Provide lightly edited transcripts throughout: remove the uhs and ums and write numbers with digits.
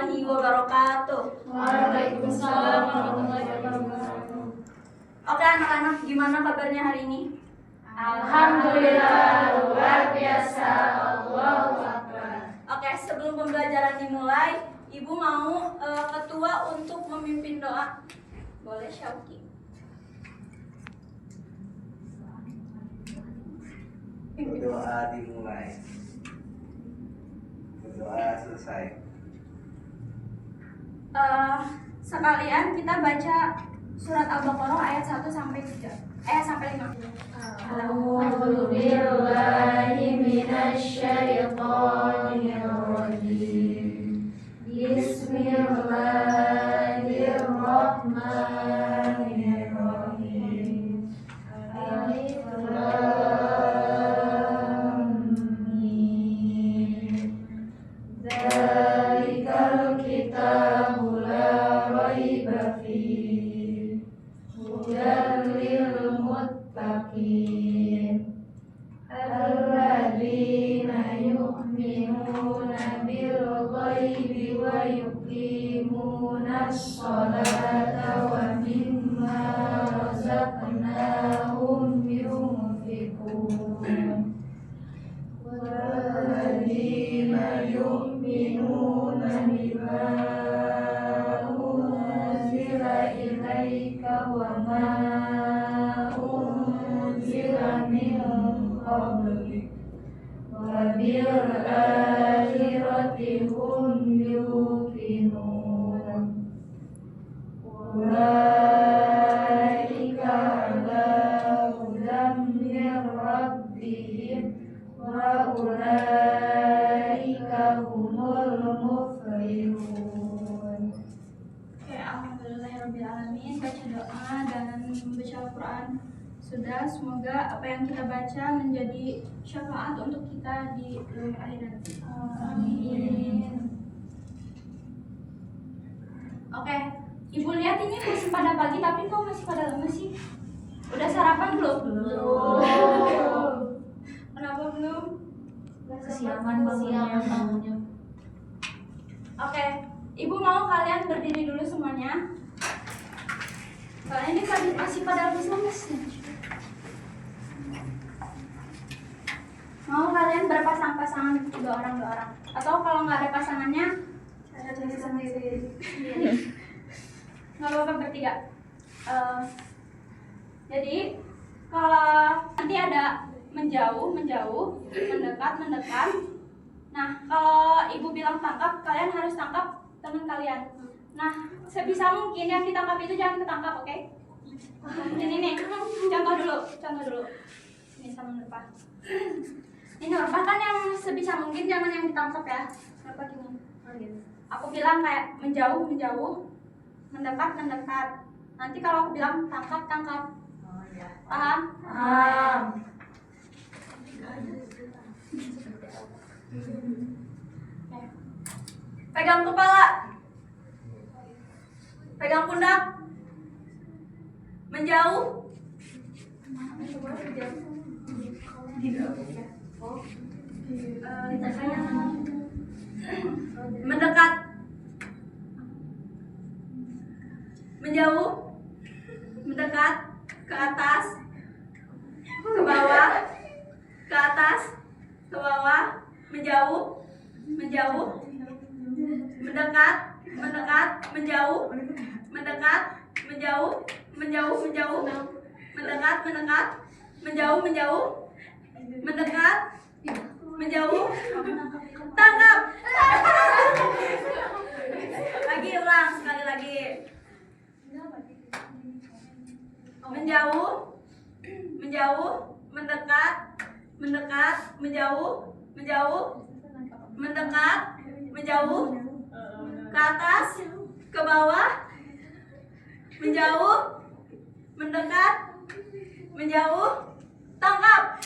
warahmatullahi wabarakatuh. Waalaikumsalam warahmatullahi wabarakatuh. Oke anak-anak, gimana kabarnya hari ini? Alhamdulillah, luar biasa. Allahu Akbar. Oke, sebelum pembelajaran dimulai, Ibu mau ketua untuk memimpin doa. Boleh, Syauki? Berdoa dimulai, berdoa selesai. Sekalian kita baca surat Al-Baqarah ayat 1 sampai 5. A'udzu billahi minasyaitonir rajim. Bismillahirrahmanirrahim. Alif lam mim. Dzalikal kitabu la raiba fihi. Hudan lil muttaqin. Alladzina yu'minuna bil ghaibi wa yuqimunas sholata wa mimma razaqnahum yunfiqun. Walladzina yu'minuna bima unzila ilaika wa ma unzila min qablik wa bil akhirati hum yuqinun. Ulaika ala hudan min rabbihim wa ulaika humul muflihun. Oke, alhamdulillahirrahmanirrahim. Baca doa dan membaca Al-Quran sudah. Semoga apa yang kita baca menjadi syafaat untuk kita di akhirat. Amin. Oke, Ibu lihat ini masih pada pagi tapi kok masih pada lemes sih? Udah sarapan belum? Kenapa belum? Kesiangan bangunnya. Oke, Ibu mau kalian berdiri dulu semuanya. Kalian ini masih pada lemes-lemes ya? Mau kalian berpasang-pasangan 2 orang? Atau kalau nggak ada pasangannya, cari sendiri. Nggak apa-apa bertiga. Jadi kalau nanti ada menjauh, mendekat. Nah, kalau Ibu bilang tangkap, kalian harus tangkap teman kalian. Nah, sebisa mungkin yang ditangkap itu jangan ketangkap, oke? Ini nih, contoh dulu. Ini sama Nurpa. Ini Nurpa kan yang sebisa mungkin jangan yang ditangkap ya. Nurpa gini. Aku bilang kayak menjauh, mendekat. Nanti kalau aku bilang tangkap. Paham? Paham. Pegang kepala, pegang pundak, menjauh, mendekat, menjauh, mendekat, ke atas, ke bawah, ke atas, ke bawah, menjauh, mendekat, menjauh, mendekat, menjauh, mendekat, menjauh, tangkap. Lagi ulang sekali lagi. Menjauh, mendekat, menjauh, mendekat, menjauh, ke atas, ke bawah, menjauh, mendekat, menjauh, tangkap.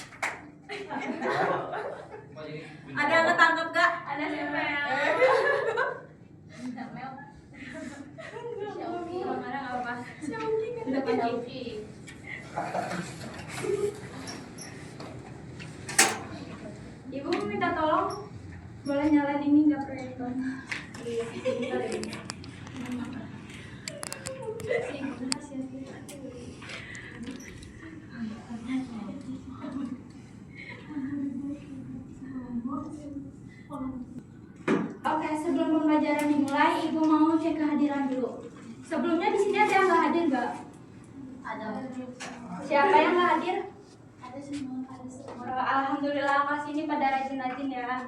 Ada yang ketangkep gak? Ada siapa ya? Xiaomi, kalau nggak ada nggak apa-apa. Xiaomi kan udah Xiaomi. Ibu minta tolong, boleh nyalain ini nggak proyektor? Oke, sebelum pembelajaran dimulai, Ibu mau cek kehadiran dulu. Sebelumnya di sini ada yang nggak hadir nggak? Ada. Siapa yang nggak hadir? Ada semua. Ada semua. Alhamdulillah, kelas ini pada rajin-rajin ya.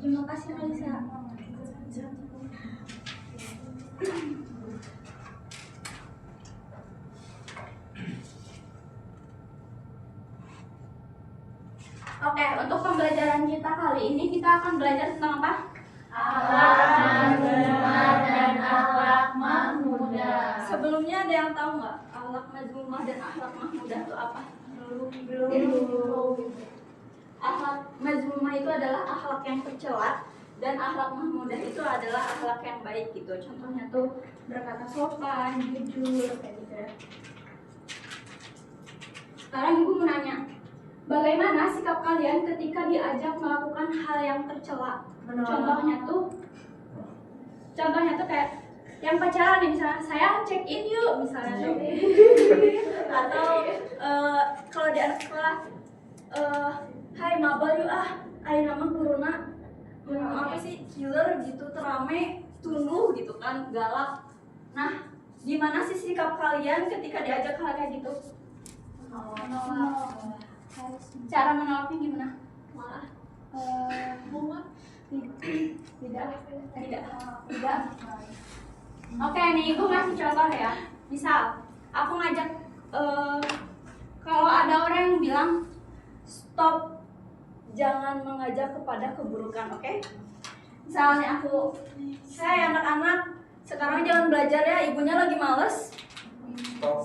Terima kasih Alisa. Oke, untuk pembelajaran kita kali ini kita akan belajar tentang apa? Akhlak mazmumah dan akhlak mahmudah. Sebelumnya ada yang tahu nggak akhlak mazmumah dan akhlak mahmudah itu apa? Belum. Akhlak mazmumah itu adalah akhlak yang tercela dan akhlak mahmudah itu adalah akhlak yang baik gitu. Contohnya tuh berkata sopan, jujur kayak gitu ya. Sekarang Ibu mau nanya, bagaimana sikap kalian ketika diajak melakukan hal yang tercela? Contohnya tuh kayak yang pacaran nih, misalnya saya check in yuk misalnya tuh. Atau kalau di anak sekolah hai mabal yuk ayo nama corona apa sih killer gitu, terame tunduh gitu kan, galak. Nah, gimana sih sikap kalian ketika diajak hal kayak gitu? Cara menolaknya gimana? Malah tidak. Oke, nih Ibu ngasih contoh ya. Misal, aku ngajak kalau ada orang yang bilang stop, jangan mengajak kepada keburukan, oke? Misalnya saya anak-anak sekarang jangan belajar ya, ibunya lagi males.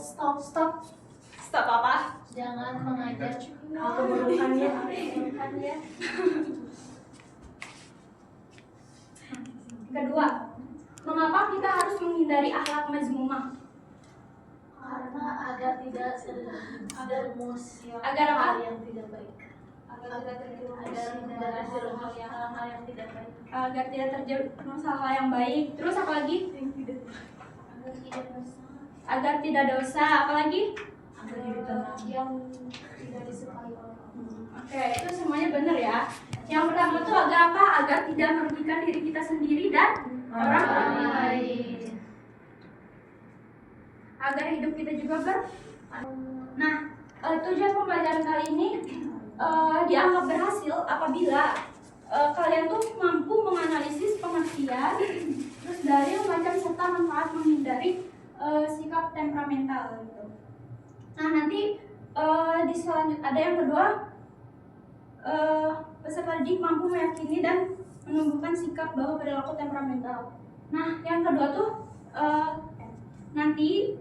Stop apa? Jangan mengajak Keburukannya. Kedua, mengapa kita harus menghindari akhlak mazmumah? karena agar tidak terjerumus Agar apa? hal yang tidak baik. Agar tidak terjerumus hal yang tidak baik. Agar tidak terjerumus hal yang baik. Terus apa lagi? Agar tidak dosa. Apa lagi? Yang tidak disukai oleh Allah. Oke, itu semuanya benar ya. Yang pertama tuh agar apa? Agar tidak merugikan diri kita sendiri dan orang lain. Agar hidup kita juga Nah, tujuan pembelajaran kali ini dianggap berhasil apabila kalian tuh mampu menganalisis pengertian, terus dari membaca serta manfaat menghindari sikap temperamental gitu. Nah, nanti di selanjutnya ada yang kedua, peserta didik mampu meyakini dan menumbuhkan sikap bahwa perilaku temperamental. Nah, yang kedua tuh nanti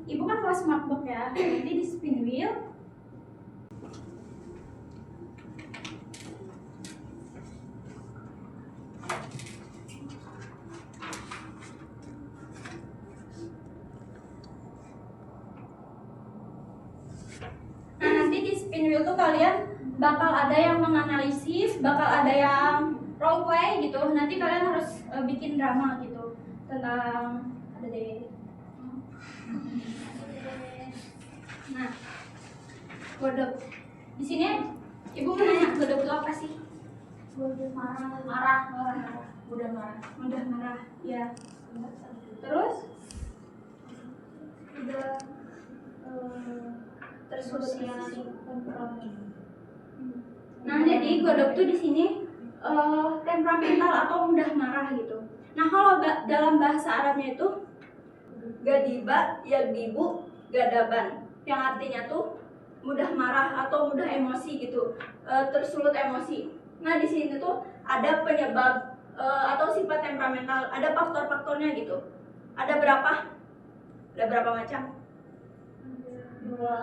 Ibu kan kelas smartbox ya, nanti di spin wheel tuh kalian bakal ada yang menganalisis, bakal ada yang role play gitu. Nanti kalian harus bikin drama gitu tentang ada deh. Nah, godok. Di sini Ibu mau nanya, godok itu apa sih? Mudah Mudah marah. Ya. Terus udah tersosialisasi temperamen. Nah, jadi godok tuh di sini temperamental atau mudah marah gitu. Nah, kalau dalam bahasa Arabnya itu gadiba, yagdibu, gadaban, yang artinya tuh mudah marah atau mudah emosi gitu, tersulut emosi. Nah, di sini tuh ada penyebab atau sifat temperamental, ada faktor-faktornya gitu. Ada berapa? Ada berapa macam? Dua.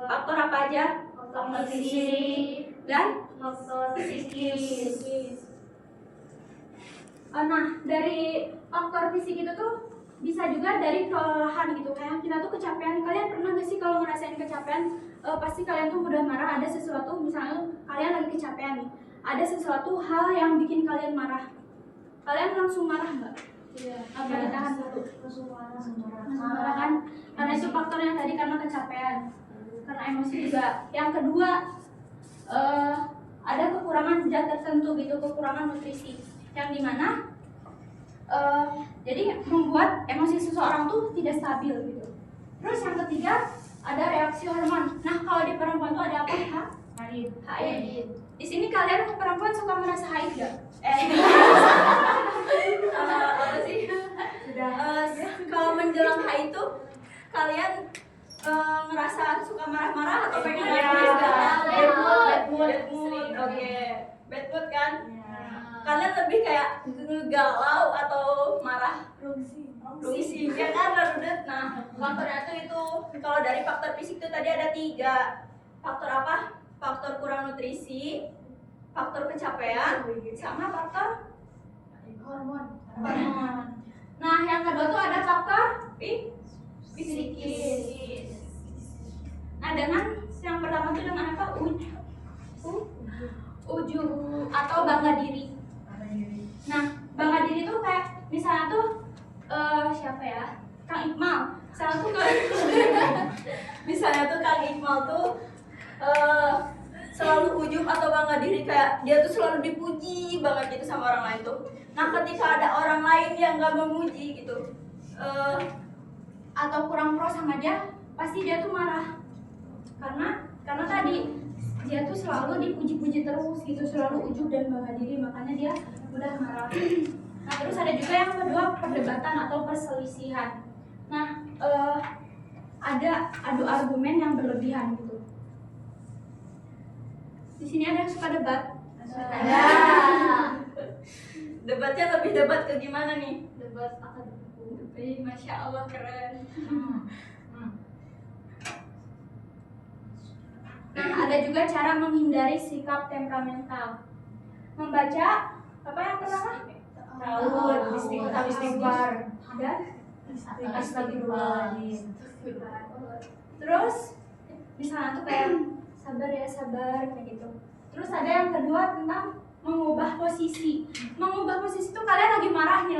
Faktor apa aja? Faktor fisik Dan faktor psikis. nah, dari faktor fisik itu tuh bisa juga dari kelelahan gitu, kayak kita tuh kecapean. Kalian pernah gak sih kalau ngerasain kecapean, pasti kalian tuh mudah marah. Ada sesuatu, misalnya kalian lagi kecapean nih, ada sesuatu hal yang bikin kalian marah, kalian langsung marah nggak? Apa ditahan dulu? Langsung marah kan? Karena itu faktornya tadi, karena kecapean, karena emosi juga. Yang kedua, ada kekurangan zat tertentu gitu, kekurangan nutrisi, yang dimana jadi membuat emosi seseorang tuh tidak stabil gitu. Terus yang ketiga, ada reaksi hormon. Nah, kalau di perempuan tuh ada apa? Haid. Di sini kalian perempuan suka merasa haid gak? Apa sih? Kalau menjelang haid tuh kalian ngerasa suka marah-marah atau pengen nangis? Bad mood. Oke. Bad mood kan? Kalian lebih kayak galau atau marah? Rungsi, ya kan, rudet. Nah, faktornya tuh itu, kalau dari faktor fisik tuh tadi ada 3. Faktor apa? Faktor kurang nutrisi, faktor kecapean, sama faktor hormon. Nah, yang kedua tuh ada faktor psikis. Nah, dengan yang pertama tuh dengan apa? Ujub atau bangga diri. Nah, bangga diri tuh kayak misalnya tuh siapa ya? Kang Iqmal. Misalnya tuh Kang Iqmal tuh selalu ujub atau bangga diri, kayak dia tuh selalu dipuji banget gitu sama orang lain tuh. Nah, ketika ada orang lain yang nggak memuji gitu, atau kurang pro sama dia, pasti dia tuh marah. Karena tadi dia tuh selalu dipuji-puji terus gitu, selalu ujub dan bangga diri, makanya dia mudah marah. Nah, terus ada juga yang kedua, perdebatan atau perselisihan. Nah, ada adu argumen yang berlebihan gitu. Di sini ada yang suka debat? Ada. Debatnya lebih debat ke gimana nih? Debat akademik. Masya Allah, keren. Nah, ada juga cara menghindari sikap temperamental. Membaca apa yang pertama? Ta'awud, istighfar, dan astagfirullahaladzim. Terus misalnya tuh kayak sabar kayak gitu. Terus ada yang kedua tentang mengubah posisi. Mengubah posisi tuh kalian lagi marah nih,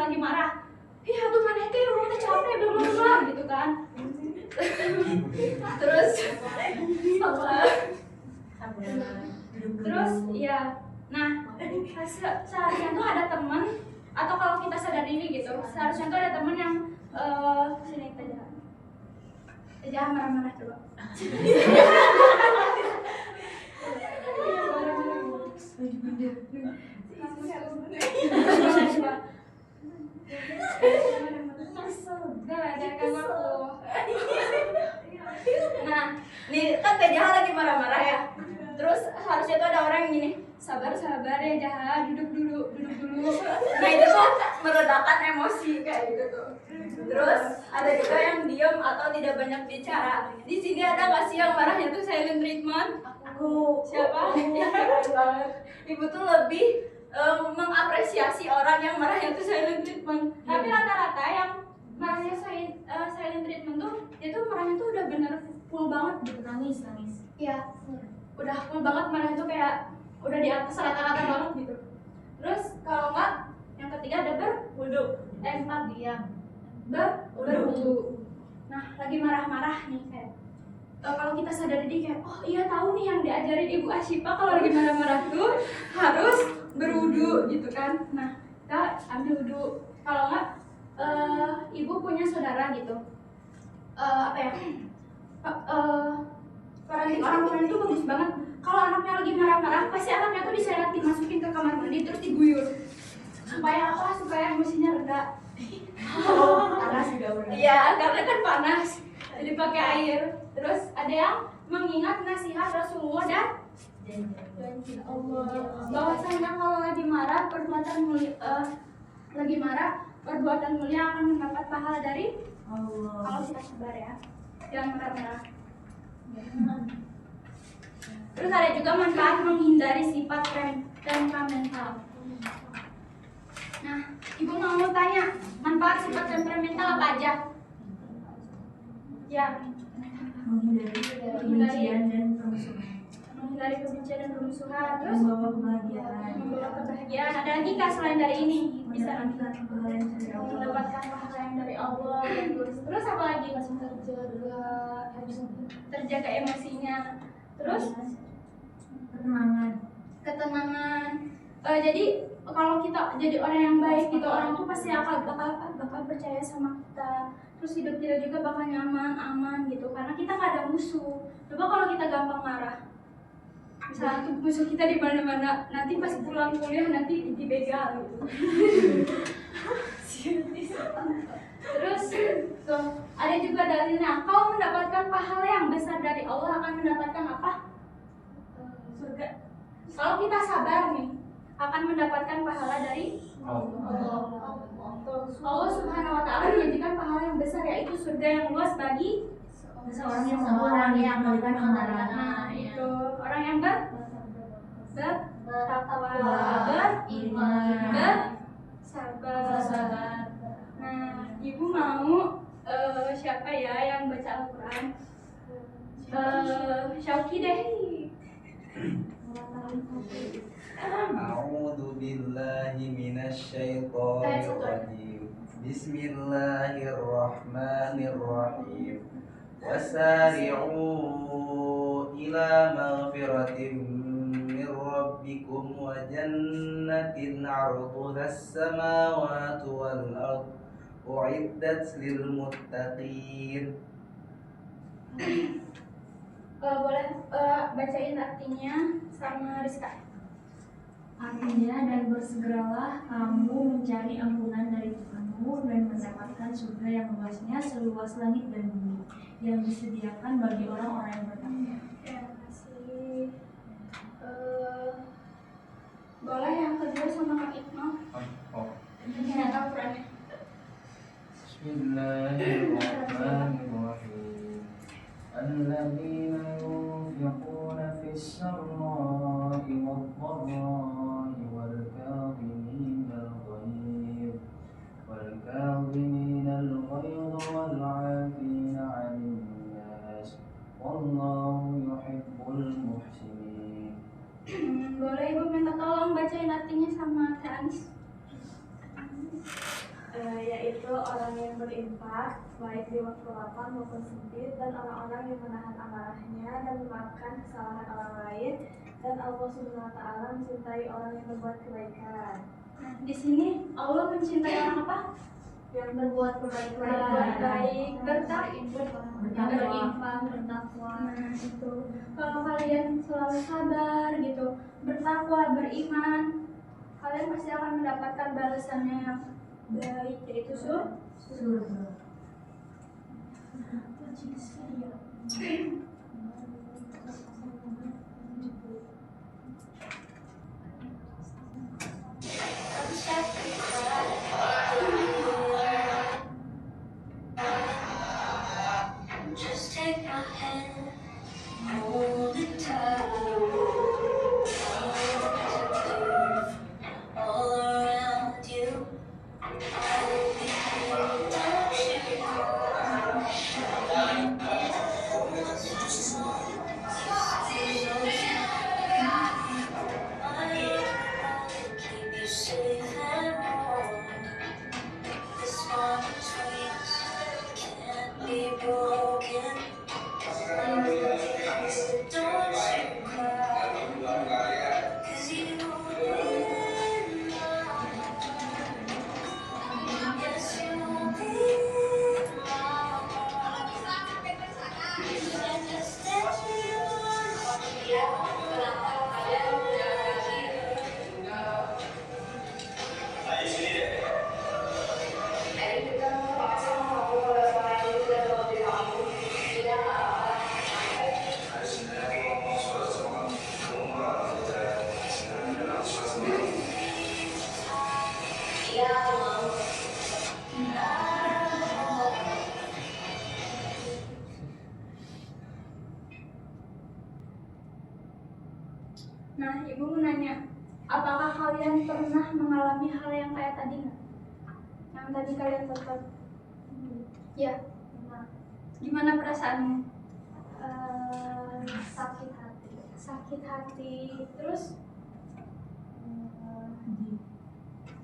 iya tuh mana teh orang teh capek belum gitu kan. Terus ya, nah seharusnya tuh ada teman, atau kalau kita sadar diri gitu, seharusnya tuh ada teman yang sini jangan marah-marah coba. Nah, nih kan Teh Jaha lagi marah-marah ya. Terus harusnya tuh ada orang yang gini, sabar ya Jaha, duduk dulu. Nah, itu tuh meredakan emosi kayak gitu tuh. Terus ada juga yang diam atau tidak banyak bicara. Di sini ada nggak sih yang marahnya tuh silent treatment? Aku. Siapa? Ya, keren banget. Ibu tuh lebih mengapresiasi orang yang marahnya tuh silent treatment. Tapi rata-rata yang marahnya silent treatment tuh, dia tuh marahnya tuh udah bener full banget gitu, nangis. Iya, udah full banget marahnya tuh, kayak udah di atas rata-rata banget gitu. Terus kalau enggak, yang ketiga ada berwudu. Empat diam. Berwudu. Nah, lagi marah-marah nih kayak kalau kita sadar diri kayak, oh iya tahu nih yang diajarin Ibu Asyifa kalau lagi marah-marah tuh harus berwudu gitu kan. Nah, kita ambil wudu. Kalau enggak, Ibu punya saudara gitu, parenting orang tuanya itu bagus banget. Kalau anaknya lagi marah-marah, pasti anaknya tuh diseret, dimasukin ke kamar mandi terus diguyur. Supaya apa? Supaya emosinya reda. Panas juga benar. Iya, karena kan panas. Jadi pakai air. Terus ada yang mengingat nasihat Rasulullah dan janji Allah. Bahwasanya kalau lagi marah, perbuatan mulia akan mendapat pahala dari Allah. Kalau kita sabar ya, jangan marah-marah. Terus ada juga manfaat menghindari sifat temperamental. Nah, ibu mau tanya, manfaat sifat temperamental apa aja? Ya, Menghindari kebencian dan permusuhan. menghindari kebencian dan permusuhan, terus Membawa kebahagiaan. membawa kebahagiaan. Ada lagi nggak selain dari ini? Bisa Mendapatkan pahala yang dari Allah. mendapatkan pahala yang dari Allah. Terus apa lagi? Terjaga emosinya. Terus Ketenangan. ketenangan. Jadi kalau kita jadi orang yang baik gitu, orang tuh pasti bakal percaya sama kita. Terus hidup kita juga bakal nyaman, aman gitu, karena kita nggak ada musuh. Coba kalau kita gampang marah, misalnya tuh musuh kita di mana-mana, nanti pas pulang kuliah nanti dibegal gitu. Terus tuh ada juga dalilnya, kau mendapatkan pahala yang besar dari Allah akan mendapatkan apa? Surga. Kalau kita sabar nih, akan mendapatkan pahala dari Allah Subhanahu wa Ta'ala menjanjikan pahala yang besar, yaitu surga yang luas bagi Seorang yang mengembalikan amalan. Nah, itu orang yang bertakwa, bersabar. Nah, ibu mau siapa ya yang baca Al-Quran? Syauki deh. A'udzu billahi minasyaitonir rajim. Bismillahirrahmanirrahim. Wasari'u ila maghfiratin min rabbikum wa jannatin 'arduha as-samawati wal ardh u'iddat lil muttaqin. Boleh bacain artinya sama Rizka. Artinya, dan bersegeralah kamu mencari ampunan dari Tuhanmu dan mendapatkan surga yang luasnya seluas langit dan bumi, yang disediakan bagi orang-orang yang bertakwa. Terima kasih. Boleh yang kedua sama Kak Iqmal. Ini Al-Qurannya. Bismillahirrahmanirrahim. Alladzina yunfiquna fis sarra'i wad-dharra'i wal-kadhimina al-ghayza wal-'afina 'anil nas. Wallahu yuhibbul muhsinin. Boleh ibu minta tolong bacain artinya sama Kak Anis. Yaitu orang yang berinfak baik di waktu lapang maupun sempit, dan orang-orang yang menahan amarahnya dan memaafkan kesalahan orang lain, dan Allah Subhanahu wa Ta'ala mencintai orang yang berbuat kebaikan. Nah, di sini Allah mencintai orang apa? Yang berbuat kebaikan, Berbuat baik, berinfak, bertakwa. Nah, itu. Kalau kalian selalu sabar gitu, bertakwa, beriman, kalian pasti akan mendapatkan balasannya yang baik, yaitu surga. Just take my hand, hold it tight. All around you, I will be keep you safe and warm. This bond between us can't be broken. Don't you cry, 'cause you will yes, you'll be and just that Nah, ibu mau nanya, Apakah kalian pernah mengalami hal yang kayak tadi nggak? Yang tadi kalian tonton? Ya. Gimana perasaanmu? Sakit hati. Sakit hati, terus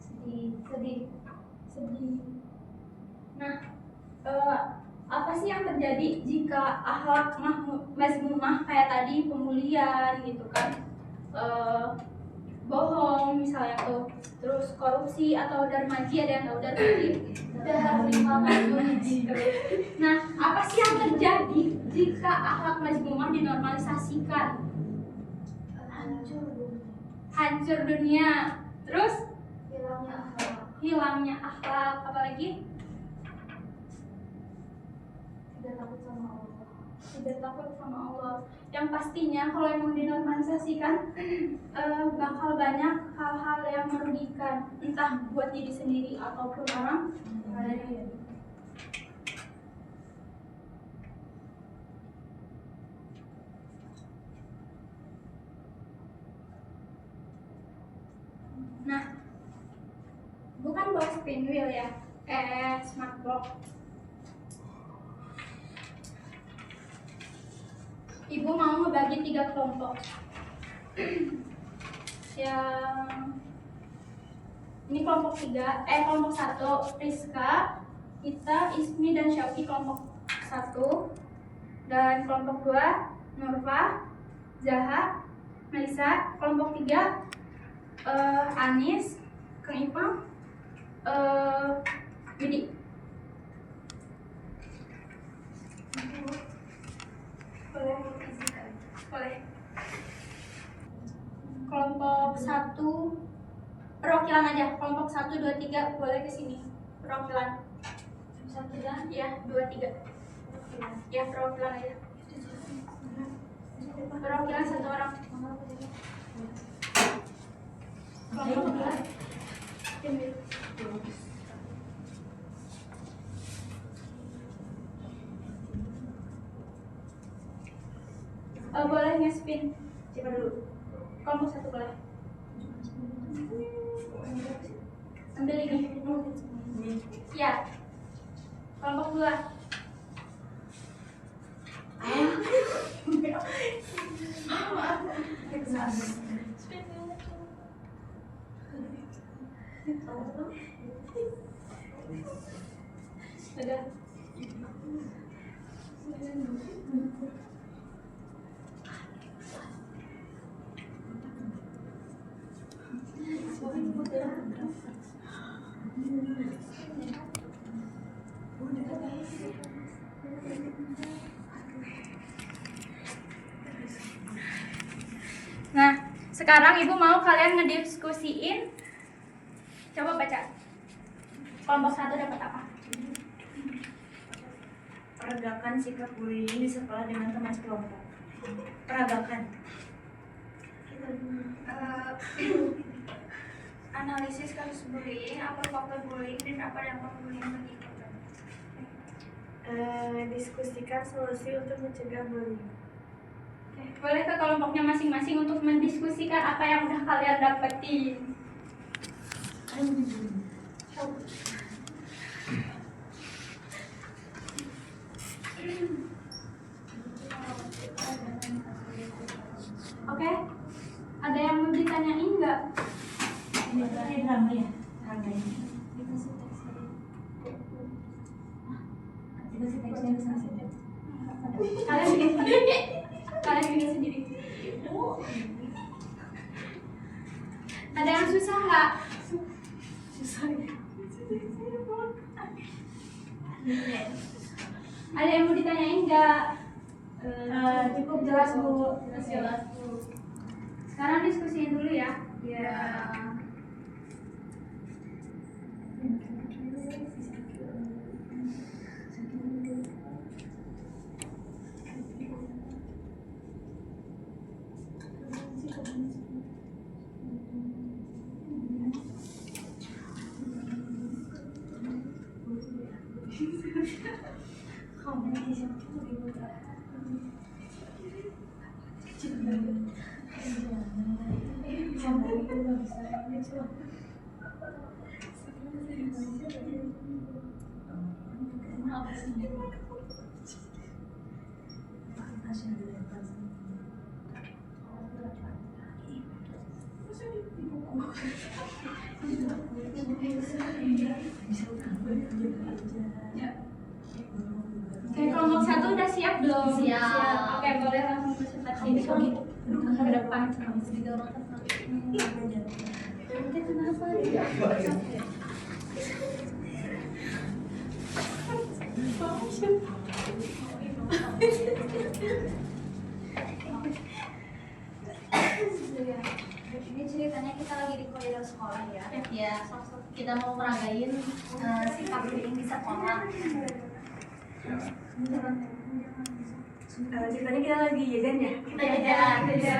sedih. Nah, apa sih yang terjadi jika akhlak mazmumah kayak tadi, pemulihan gitu kan, bohong misalnya tuh, terus korupsi atau darmaji, ada yang tahu darmaji? Nah, apa sih yang terjadi jika akhlak mazmumah dinormalisasikan? Hancur dunia. Terus hilangnya akhlak, apalagi Tidak takut sama Allah. tidak takut sama Allah. Yang pastinya kalau emang dinormalisasikan bakal banyak hal-hal yang merugikan, entah buat diri sendiri ataupun orang lain. Nah, bukan bawa spin wheel ya, smart block. Ibu mau ngebagi 3 kelompok. Yang ini kelompok 1, Rizka, Ita, Ismi, dan Syauki kelompok 1. Dan kelompok 2, Nurfa, Zaha, Melisa. Kelompok 3, Anis, Kang Ipang, Yudi. Boleh. Kelompok 1 perwakilan aja. Kelompok 1, 2, 3 boleh ke sini. Perwakilan. 1 ya, 2, 3. Ya, perwakilan aja. Perwakilan 1 orang. Kelompok 2. Boleh nge-spin. Coba dulu. Kelompok 1 boleh. Ambil ini. Ya. Kelompok 2. Sudah. Nah, sekarang ibu mau kalian ngediskusiin. Coba baca. Kelompok 1 dapat apa? Peragakan sikap bullying di sekolah dengan teman sekelompok. Peragakan. Analisis kasus bullying, apa faktor bullying dan apa dampak bullying bagi korban. Diskusikan solusi untuk mencegah bullying. Boleh ke kelompoknya masing-masing untuk mendiskusikan apa yang udah kalian dapetin. Oke, ada yang mau ditanyain nggak? Ini drama ya? Drama ini. Dikasih teksnya ke sana saja. Kalian bikin sendiri. Kalian bikin sendiri. Ada yang susah nggak? Ada yang mau ditanyain nggak? Cukup jelas Bu. Jelas. Sekarang diskusiin dulu ya. Ya. Oke, kelompok 1 udah siap belum? Siap. Oke, boleh langsung presentasi ke depan. Ini ceritanya kita lagi di koridor sekolah ya. Ya, kita mau meragain sikap bullying di sekolah. Ceritanya kita lagi jajan ya? Kita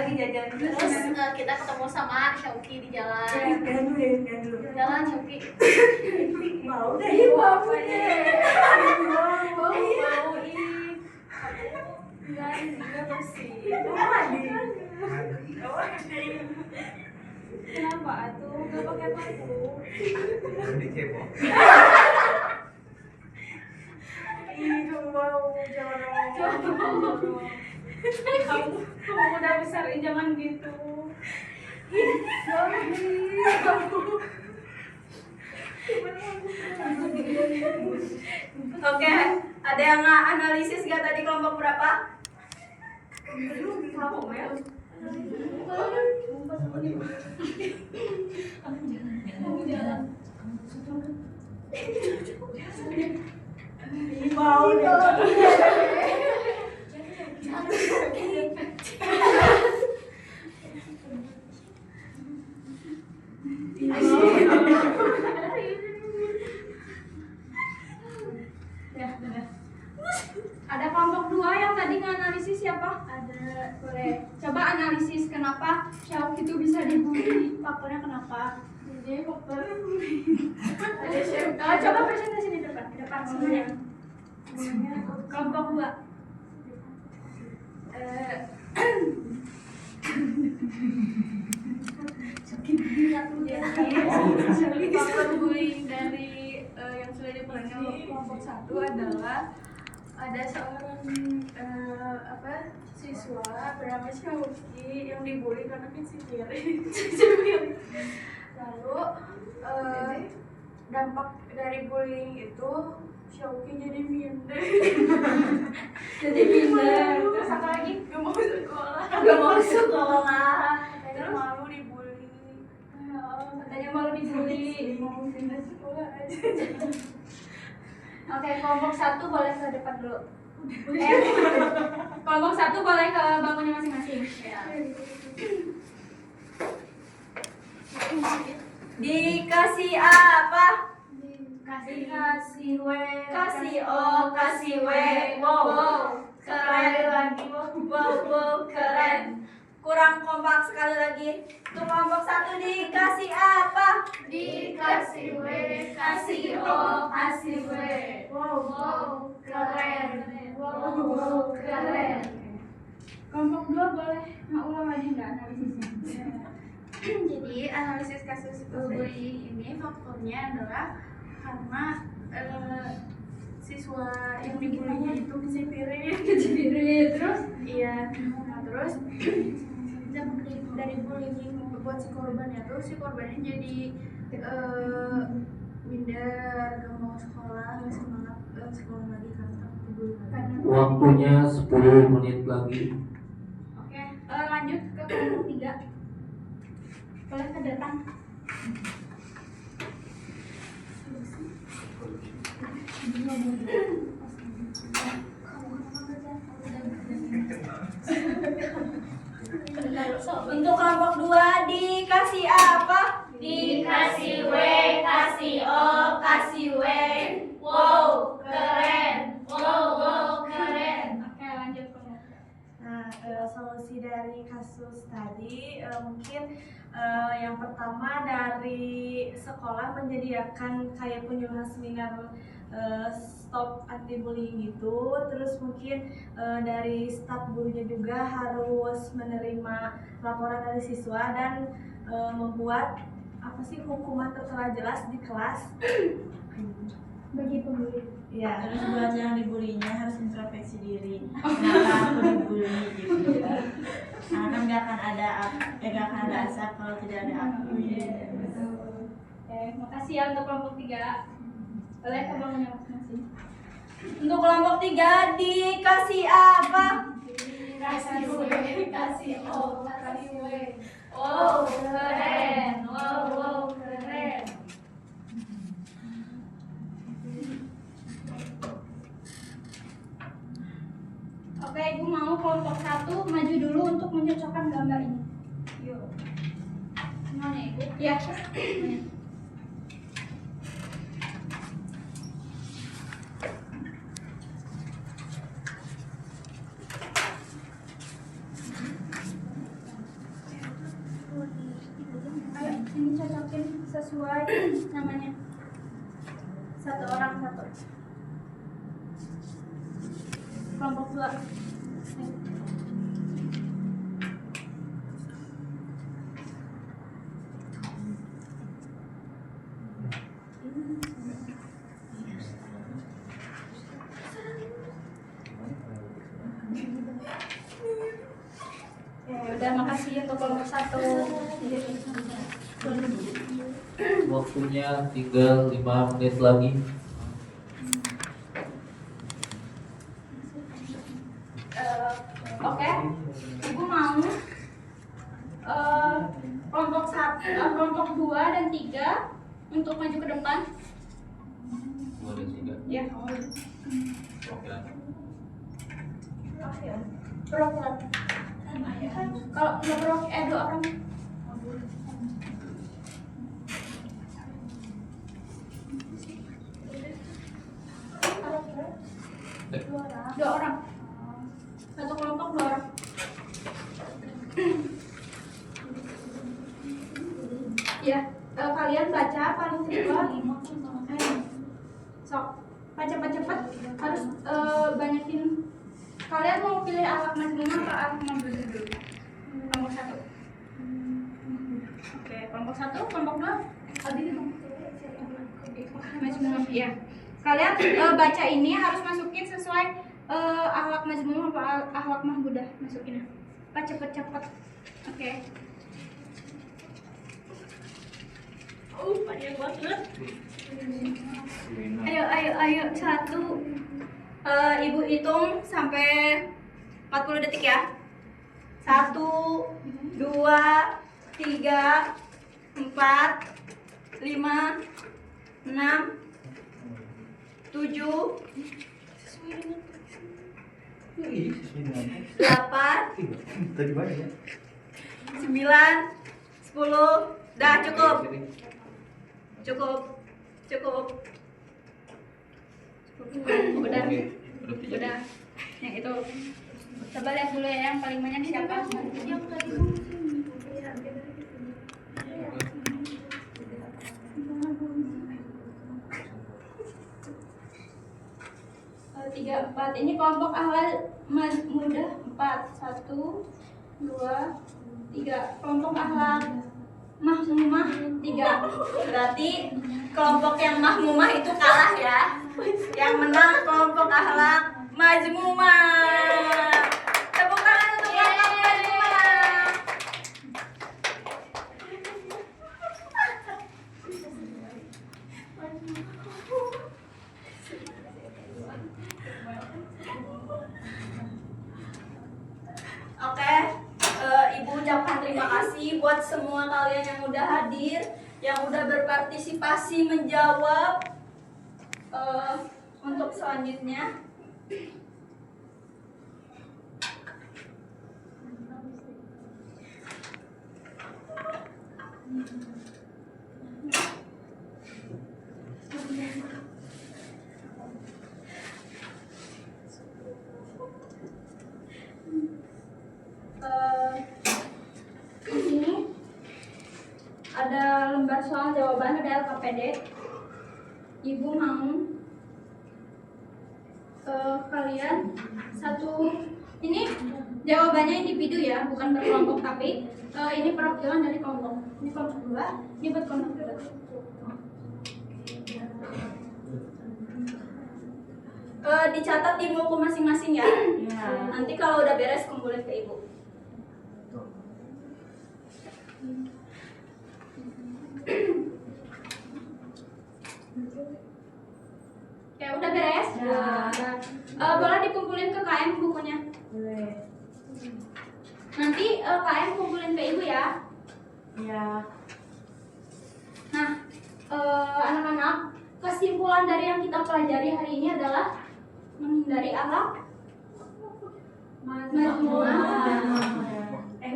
lagi jajan. Terus kita ketemu sama Syauki di jalan. Jalan dulu. Jalan Syauki. Mau deh. Mau enggak bersih. Kenapa atuh? Enggak pakai parfum. Nanti cebok. Kamu udah besar, jangan gitu. Oke, ada yang analisis gak tadi kelompok berapa? Mau Ada kelompok 2 yang tadi nganalisis siapa? Ada. Boleh. Coba analisis kenapa Syauq itu bisa dibully. Faktornya kenapa? Jadi faktor Ada Syauq. Coba presentasi di depan semuanya. Kelompok 2. Jadi faktor bullying dari yang sudah dipelajari kelompok 1 adalah ada seorang siswa bernama Syauki yang dibully karena kecil. Lalu dampak dari bullying itu Syauki jadi minder. Terus apa lagi? Gak mau sekolah. Gak mau sekolah. Katanya malu dibully. Katanya malu dibully. Mau pindah sekolah aja. Oke, kelompok 1 boleh ke depan dulu. Kelompok 1 boleh ke bangunnya masing-masing. Dikasih apa? Kasih W, kasih O, kasih W. Wow, keren lagi. Wow, keren. Kurang kompak sekali lagi. Untuk kelompok 1 dikasih apa? Dikasih W, kasih O, kasih W. Wow, keren. Wow, keren. Kelompok 2 boleh ulang lagi nggak analisisnya? Jadi analisis kasus bullying ini faktornya adalah karena siswa yang dibulinya itu kecipirin. Terus? Iya. Nah, terus dampak dari bullying buat si korbannya tuh si korbannya jadi minder, gak mau sekolah, gak semangat sekolah lagi karena takut dibully lagi. Waktunya 10 menit lagi. Oke, lanjut ke kelompok 3. Boleh ke depan. Untuk kelompok 2 dikasih apa? Dikasih W, kasih O, kasih W. Wow, keren. Wow, keren. Oke, lanjut kelompok. Nah, solusi dari kasus tadi mungkin yang pertama dari sekolah menyediakan kayak kunjungan seminar stop anti bullying gitu. Terus mungkin dari staf gurunya juga harus menerima laporan dari siswa dan membuat hukuman tertera jelas di kelas bagi pembuli. Ya. Terus buat yang dibulinya harus introspeksi diri. Kenapa aku dibully gitu ya? Karena kan gak akan ada asap kalau tidak ada aku. Oke, makasih ya untuk kelompok 3. Boleh ke bangnya masing-masing. Untuk kelompok 3 dikasih apa? Kasih W, kasih O, kasih W. Wow, keren. Wow, keren. Oke, Ibu mau kelompok 1 maju dulu untuk mencocokkan gambar ini. Yuk. Gimana ya, Ibu? Ya. Ayo, ini cocokin sesuai namanya. Satu orang satu. Kelompok 2. Ya udah, makasih untuk kelompok 1. Waktunya tinggal 5 menit lagi. Oke, Ibu mau kelompok 2 dan 3 untuk maju ke depan. 2 dan 3. Ya. Perwakilan. Perwakilan. Kalau nggak perwakilan, 2 orang. Dua orang. Satu kelompok 2 orang. Ya, kalian baca paling cepat. Sok, baca cepet. Harus banyakin. Kalian mau pilih alat majmumah atau alat mamdudah dulu? Kelompok 1. Oke, kelompok 1, kelompok 2. Majmumah, ya. Kalian baca ini harus masukin sesuai akhlak majmumah atau akhlak mahmudah, masukin. Pak cepet-cepet. Oke. Panjang banget. Ayo 1. Ibu hitung sampai 40 detik ya. 1, 2, 3, 4, 5, 6, 7, 8, 9, 10. Dah cukup. Udah. Yang itu. Coba lihat dulu ya yang paling banyak siapa? Yang tadi. Tiga, 4. Ini kelompok ahwal mudah 4. 1, 2, 3. Kelompok akhlak mahmumah 3. Berarti kelompok yang mahmumah itu kalah ya. Yang menang kelompok akhlak majmumah. Tepuk tangan untuk kelompok majmumah. Oke, Ibu ucapkan terima kasih buat semua kalian yang udah hadir, yang udah berpartisipasi menjawab. Untuk selanjutnya, ini ada lembar soal jawaban, ada LKPD. Ibu mau Ini jawabannya individu ya, bukan berkelompok, tapi ini perwakilan dari kelompok. Ini kelompok 2, ini buat kelompok 3. Dicatat di buku masing-masing ya. Nanti kalau udah beres kumpulin ke ibu. Oke, udah beres? Boleh dikumpulin ke KM bukunya. Boleh. Nanti KM kumpulin ke ibu ya. Iya. Nah, anak-anak, kesimpulan dari yang kita pelajari hari ini adalah menghindari akhlak mazmumah dan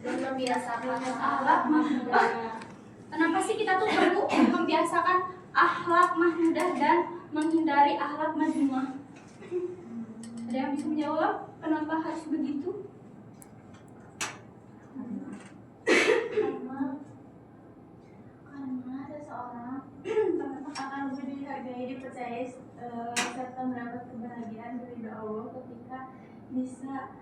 membiasakan akhlak mahmudah. Kenapa sih kita tuh perlu membiasakan akhlak mahmudah dan menghindari akhlak mazmumah? Ada yang bisa menjawab kenapa harus begitu? Karena seseorang akan lebih dihargai, dipercayai, serta mendapat kebahagiaan dari Allah ketika bisa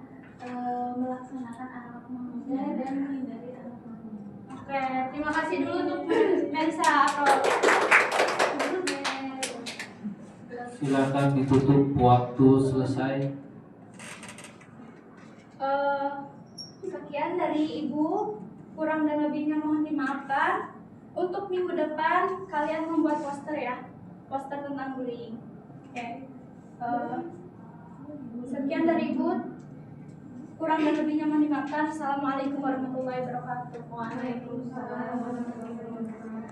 melaksanakan akhlak mahmudah dan menghindari akhlak mazmumah. Oke, terima kasih dulu untuk Melisa Afro. Silakan ditutup, waktu selesai. Sekian dari Ibu, kurang dan lebihnya mohon dimaafkan. Untuk minggu depan kalian membuat poster ya, poster tentang bullying. Oke. Sekian dari Ibu, kurang dan lebihnya mohon dimaafkan. Assalamualaikum warahmatullahi wabarakatuh. Waalaikumsalam warahmatullahi wabarakatuh.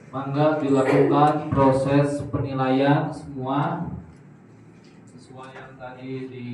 Mangga dilakukan proses penilaian semua sesuai yang tadi di